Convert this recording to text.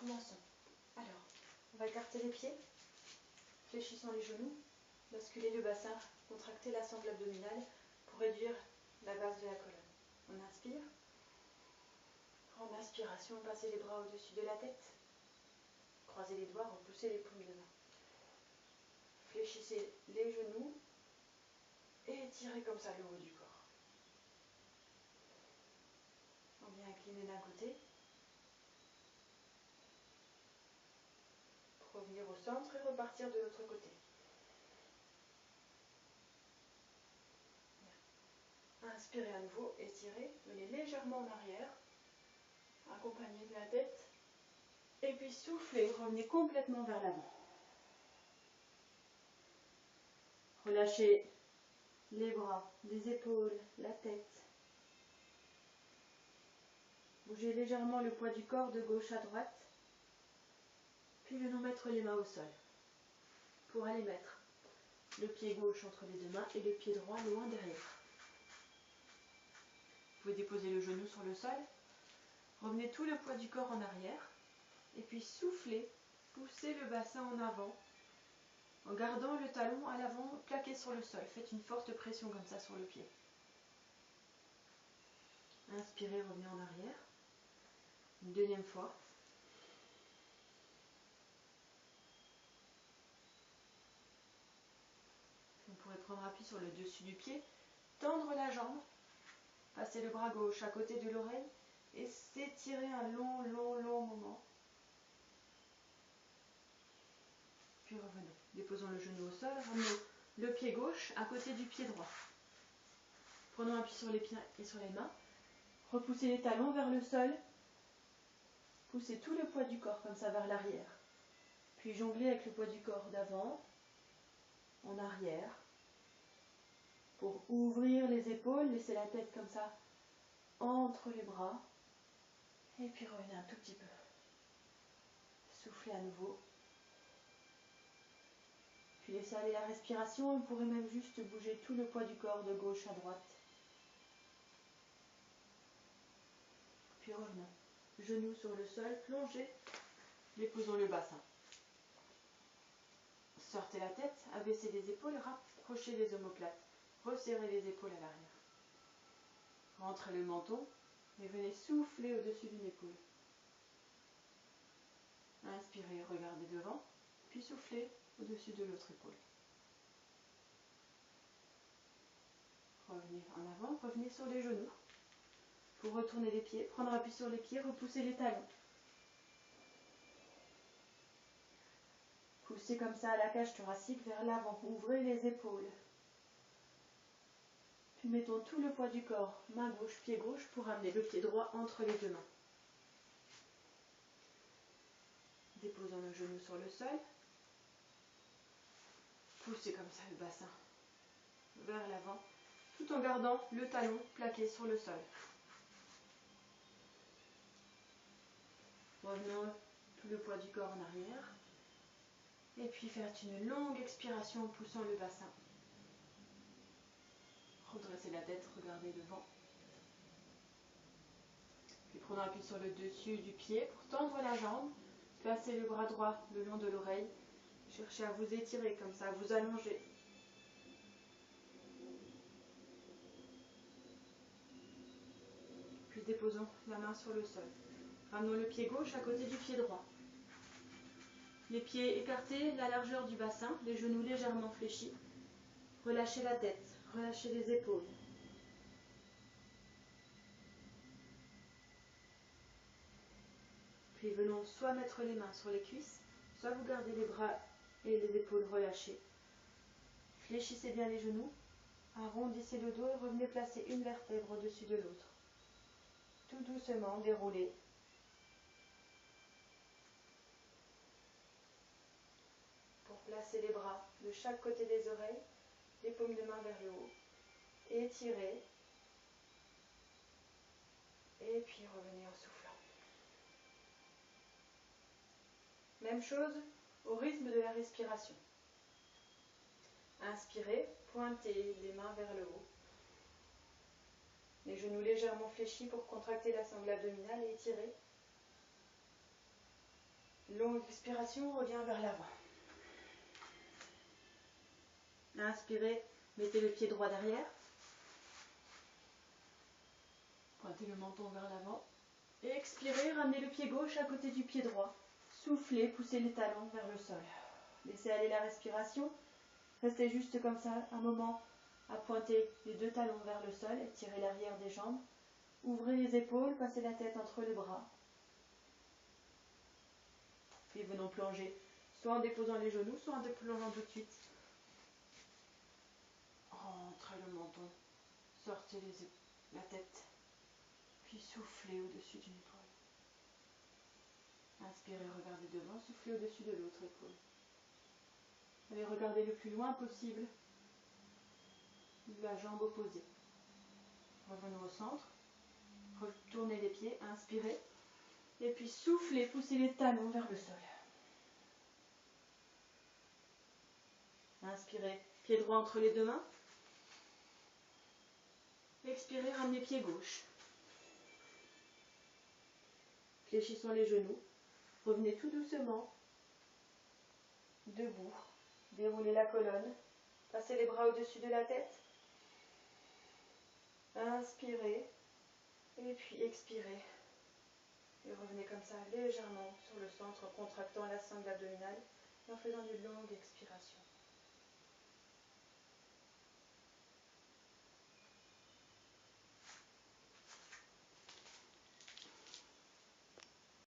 Commençons. Alors, on va écarter les pieds, fléchissons les genoux, basculer le bassin, contracter la sangle abdominale pour réduire la base de la colonne. On inspire. Grande inspiration, passez les bras au-dessus de la tête. Croisez les doigts, repoussez les paumes de main. Fléchissez les genoux et étirez comme ça le haut du corps. On vient incliner d'un côté. Pour revenir au centre et repartir de l'autre côté. Inspirez à nouveau, étirez, venez légèrement en arrière, accompagnez de la tête, et puis soufflez, revenez complètement vers l'avant. Relâchez les bras, les épaules, la tête. Bougez légèrement le poids du corps de gauche à droite, puis venons mettre les mains au sol, pour aller mettre le pied gauche entre les deux mains et le pied droit loin derrière. Vous pouvez déposer le genou sur le sol. Revenez tout le poids du corps en arrière. Et puis soufflez, poussez le bassin en avant. En gardant le talon à l'avant plaqué sur le sol. Faites une forte pression comme ça sur le pied. Inspirez, revenez en arrière. Une deuxième fois. On pourrait prendre appui sur le dessus du pied. Tendre la jambe. Passez le bras gauche à côté de l'oreille. Et s'étirer un long moment. Puis revenons. Déposons le genou au sol. Ramenons le pied gauche à côté du pied droit. Prenons appui sur les pieds et sur les mains. Repoussez les talons vers le sol. Poussez tout le poids du corps comme ça vers l'arrière. Puis jonglez avec le poids du corps d'avant, en arrière. Pour ouvrir les épaules, laissez la tête comme ça entre les bras. Et puis revenez un tout petit peu. Soufflez à nouveau. Puis laissez aller la respiration. Vous pourrez même juste bouger tout le poids du corps de gauche à droite. Puis revenons. Genoux sur le sol, plongez. Déposons le bassin. Sortez la tête, abaissez les épaules, rapprochez les omoplates. Resserrez les épaules à l'arrière. Rentrez le menton et venez souffler au-dessus d'une épaule. Inspirez, regardez devant, puis soufflez au-dessus de l'autre épaule. Revenez en avant, revenez sur les genoux. Pour retourner les pieds, prendre appui sur les pieds, repousser les talons. Poussez comme ça la cage thoracique vers l'avant, ouvrez les épaules. Puis mettons tout le poids du corps, main gauche, pied gauche, pour amener le pied droit entre les deux mains. Déposons le genou sur le sol. Poussez comme ça le bassin vers l'avant, tout en gardant le talon plaqué sur le sol. Revenons tout le poids du corps en arrière. Et puis faire une longue expiration en poussant le bassin. Redressez la tête, regardez devant. Puis prenons appui sur le dessus du pied pour tendre la jambe. Placez le bras droit le long de l'oreille. Cherchez à vous étirer comme ça, à vous allonger. Puis déposons la main sur le sol. Ramenons le pied gauche à côté du pied droit. Les pieds écartés, la largeur du bassin, les genoux légèrement fléchis. Relâchez la tête, relâchez les épaules. Puis venons soit mettre les mains sur les cuisses, soit vous gardez les bras et les épaules relâchées. Fléchissez bien les genoux, arrondissez le dos et revenez placer une vertèbre au-dessus de l'autre. Tout doucement, déroulez. Pour placer les bras de chaque côté des oreilles, les paumes de main vers le haut. Étirez. Et puis revenez en soufflant. Même chose au rythme de la respiration. Inspirez, pointez les mains vers le haut. Les genoux légèrement fléchis pour contracter la sangle abdominale et étirer. longue expiration, on revient vers l'avant. Inspirez, mettez le pied droit derrière. Pointez le menton vers l'avant. Et expirez, ramenez le pied gauche à côté du pied droit. Soufflez, poussez les talons vers le sol. Laissez aller la respiration. Restez juste comme ça un moment à pointer les deux talons vers le sol, étirez l'arrière des jambes. Ouvrez les épaules, passez la tête entre les bras. Puis venons plonger, soit en déposant les genoux, soit en plongeant tout de suite. Rentrez le menton, sortez la tête, puis soufflez au-dessus d'une épaule. Inspirez, regardez devant, soufflez au-dessus de l'autre épaule. Allez regarder le plus loin possible la jambe opposée. Revenons au centre, retournez les pieds, inspirez, et puis soufflez, poussez les talons vers le sol. Inspirez, pied droit entre les deux mains. Expirez, ramenez pied gauche. Fléchissons les genoux. Revenez tout doucement. Debout. Déroulez la colonne. Passez les bras au-dessus de la tête. Inspirez. Et puis expirez. Et revenez comme ça légèrement sur le centre, en contractant la sangle abdominale et en faisant une longue expiration.